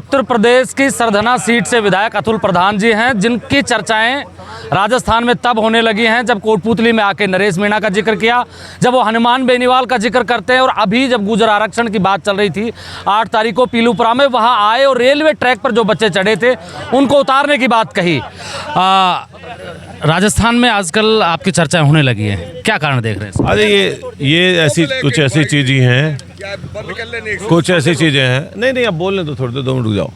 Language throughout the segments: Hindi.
उत्तर प्रदेश की सरधना सीट से विधायक अतुल प्रधान जी हैं, जिनकी चर्चाएं राजस्थान में तब होने लगी हैं जब कोटपुतली में आके नरेश मीणा का जिक्र किया, जब वो हनुमान बेनीवाल का जिक्र करते हैं, और अभी जब गुर्जर आरक्षण की बात चल रही थी 8 तारीख को पीलूपुरा में, वहाँ आए और रेलवे ट्रैक पर जो बच्चे चढ़े थे उनको उतारने की बात कही। राजस्थान में आजकल आपकी चर्चा होने लगी है, क्या कारण देख रहे हैं? अरे ये ऐसी कुछ ऐसी चीज़ें हैं, कुछ ऐसी चीज़ें हैं, नहीं अब बोलने तो थोड़ी देर 2 मिनट रुक जाओ।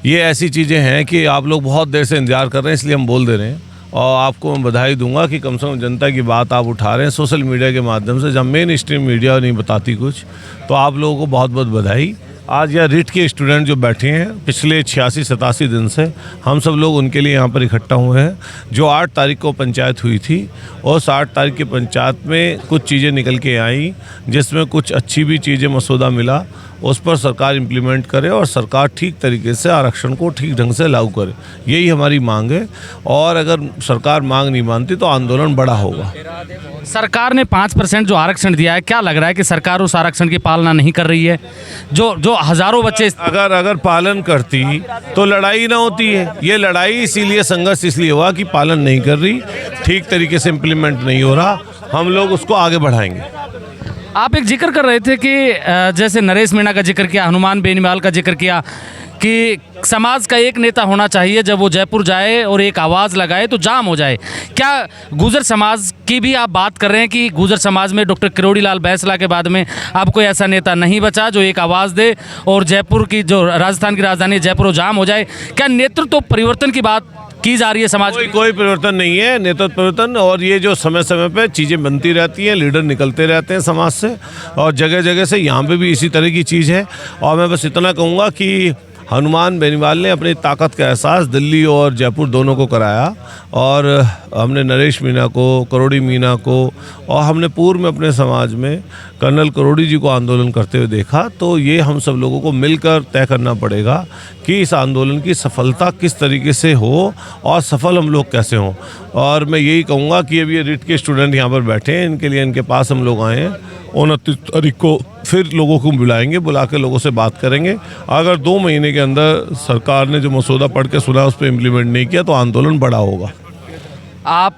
ये ऐसी चीज़ें हैं कि आप लोग बहुत देर से इंतजार कर रहे हैं, इसलिए हम बोल दे रहे हैं। और आपको मैं बधाई दूंगा कि कम से कम जनता की बात आप उठा रहे हैं सोशल मीडिया के माध्यम से, जब मेन स्ट्रीम मीडिया नहीं बताती कुछ, तो आप लोगों को बहुत बहुत बधाई। आज यहाँ रिट के स्टूडेंट जो बैठे हैं पिछले 86-87 दिन से, हम सब लोग उनके लिए यहाँ पर इकट्ठा हुए हैं। जो 8 तारीख को पंचायत हुई थी, उस 8 तारीख की पंचायत में कुछ चीज़ें निकल के आई, जिसमें कुछ अच्छी भी चीज़ें मसौदा मिला, उस पर सरकार इम्प्लीमेंट करे और सरकार ठीक तरीके से आरक्षण को ठीक ढंग से लागू करे, यही हमारी मांग है। और अगर सरकार मांग नहीं मानती तो आंदोलन बड़ा होगा। सरकार ने 5% जो आरक्षण दिया है, क्या लग रहा है कि सरकार उस आरक्षण की पालना नहीं कर रही है? जो हजारों बच्चे अगर पालन करती तो लड़ाई ना होती है। ये लड़ाई इसीलिए, संघर्ष इसलिए हुआ कि पालन नहीं कर रही, ठीक तरीके से इम्प्लीमेंट नहीं हो रहा, हम लोग उसको आगे बढ़ाएंगे। आप एक जिक्र कर रहे थे कि जैसे नरेश मीणा का जिक्र किया, हनुमान बेनीवाल का जिक्र किया कि समाज का एक नेता होना चाहिए, जब वो जयपुर जाए और एक आवाज़ लगाए तो जाम हो जाए। क्या गुर्जर समाज की भी आप बात कर रहे हैं कि गुर्जर समाज में डॉक्टर किरोड़ी लाल बैंसला के बाद में अब कोई ऐसा नेता नहीं बचा जो एक आवाज़ दे और जयपुर की, जो राजस्थान की राजधानी जयपुर, जाम हो जाए? क्या नेतृत्व परिवर्तन की बात की जा रही है समाज में? कोई परिवर्तन नहीं है, नेतृत्व परिवर्तन, और ये जो समय समय पे चीज़ें बनती रहती हैं, लीडर निकलते रहते हैं समाज से, और जगह जगह से यहाँ पे भी इसी तरह की चीज़ है। और मैं बस इतना कहूँगा कि हनुमान बेनीवाल ने अपनी ताकत का एहसास दिल्ली और जयपुर दोनों को कराया, और हमने नरेश मीणा को, करोड़ी मीणा को, और हमने पूर्व में अपने समाज में कर्नल करोड़ी जी को आंदोलन करते हुए देखा। तो ये हम सब लोगों को मिलकर तय करना पड़ेगा कि इस आंदोलन की सफलता किस तरीके से हो और सफल हम लोग कैसे हों। और मैं यही कहूँगा कि अभी ये रिट के स्टूडेंट यहाँ पर बैठे हैं, इनके लिए इनके पास हम लोग आए हैं। 29 तारीख को फिर लोगों को बुलाएंगे, बुला के लोगों से बात करेंगे। अगर 2 महीने के अंदर सरकार ने जो मसौदा पढ़ के सुना उस पर इम्प्लीमेंट नहीं किया तो आंदोलन बड़ा होगा। आप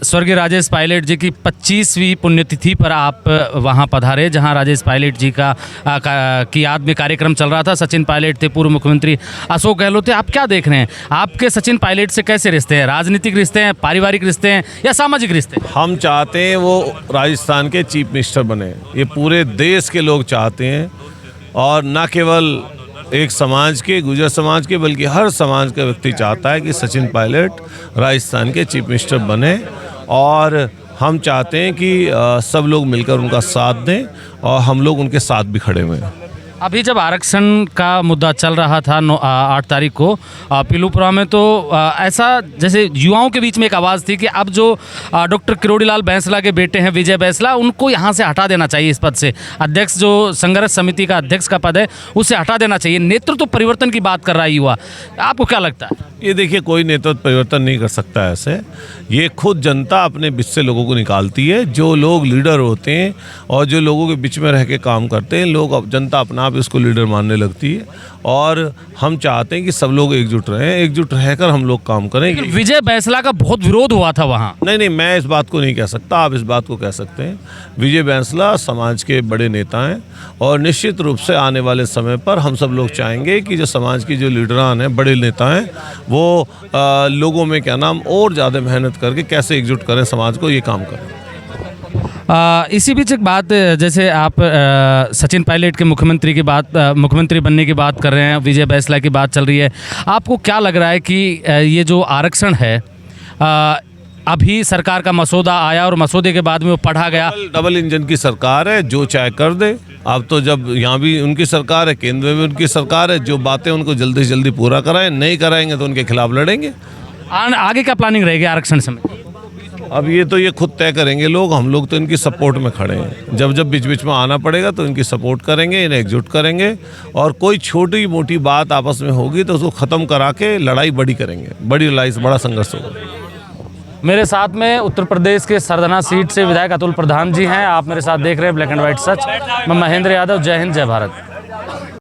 स्वर्गीय राजेश पायलट जी की 25वीं पुण्यतिथि पर आप वहां पधारे, जहां राजेश पायलट जी की याद में कार्यक्रम चल रहा था। सचिन पायलट थे, पूर्व मुख्यमंत्री अशोक गहलोत थे। आप क्या देख रहे हैं? आपके सचिन पायलट से कैसे रिश्ते हैं? राजनीतिक रिश्ते हैं, पारिवारिक रिश्ते हैं, या सामाजिक रिश्ते? हम चाहते हैं वो राजस्थान के चीफ मिनिस्टर बने, ये पूरे देश के लोग चाहते हैं, और न केवल एक समाज के, गुर्जर समाज के, बल्कि हर समाज का व्यक्ति चाहता है कि सचिन पायलट राजस्थान के चीफ मिनिस्टर बने। और हम चाहते हैं कि सब लोग मिलकर उनका साथ दें, और हम लोग उनके साथ भी खड़े हुए हैं। अभी जब आरक्षण का मुद्दा चल रहा था 8 तारीख को पीलूपुरा में, तो ऐसा जैसे युवाओं के बीच में एक आवाज़ थी कि अब जो डॉक्टर किरोड़ी लाल बैंसला के बेटे हैं विजय बैंसला, उनको यहाँ से हटा देना चाहिए इस पद से। अध्यक्ष, जो संघर्ष समिति का अध्यक्ष का पद है, उसे हटा देना चाहिए। नेतृत्व परिवर्तन की बात कर रहा है युवा, आपको क्या लगता है? ये देखिए, कोई नेतृत्व परिवर्तन नहीं कर सकता ऐसे। ये खुद जनता अपने बीच से लोगों को निकालती है। जो लोग लीडर होते हैं और जो लोगों के बीच में रह के काम करते हैं, लोग, जनता अपना आप इसको लीडर मानने लगती है। और हम चाहते हैं कि सब लोग एकजुट रहें, एकजुट रहकर हम लोग काम करें। विजय बैंसला का बहुत विरोध हुआ था वहाँ। नहीं, मैं इस बात को नहीं कह सकता, आप इस बात को कह सकते हैं। विजय बैंसला समाज के बड़े नेता हैं, और निश्चित रूप से आने वाले समय पर हम सब लोग चाहेंगे कि जो समाज की जो लीडरान हैं, बड़े नेता हैं, वो लोगों में क्या नाम और ज़्यादा मेहनत करके कैसे एकजुट करें समाज को, ये काम करें। इसी बीच एक बात, जैसे आप सचिन पायलट के मुख्यमंत्री बनने की बात कर रहे हैं, विजय बैंसला की बात चल रही है, आपको क्या लग रहा है कि ये जो आरक्षण है, अभी सरकार का मसौदा आया और मसौदे के बाद में वो पढ़ा गया, डबल इंजन की सरकार है, जो चाहे कर दे। अब तो जब यहाँ भी उनकी सरकार है, केंद्र में भी उनकी सरकार है, जो बातें उनको जल्दी से जल्दी पूरा कराएं, नहीं कराएंगे तो उनके खिलाफ लड़ेंगे। आगे क्या प्लानिंग रहेगी आरक्षण समय? अब ये खुद तय करेंगे लोग, हम लोग तो इनकी सपोर्ट में खड़े हैं। जब बीच बीच में आना पड़ेगा तो इनकी सपोर्ट करेंगे, इन्हें एकजुट करेंगे, और कोई छोटी मोटी बात आपस में होगी तो उसको ख़त्म करा के लड़ाई बड़ी करेंगे, बड़ी लड़ाई, बड़ा संघर्ष होगा। मेरे साथ में उत्तर प्रदेश के सरधना सीट से विधायक अतुल प्रधान जी हैं। आप मेरे साथ देख रहे हैं ब्लैक एंड व्हाइट सच। मैं महेंद्र यादव। जय हिंद, जय भारत।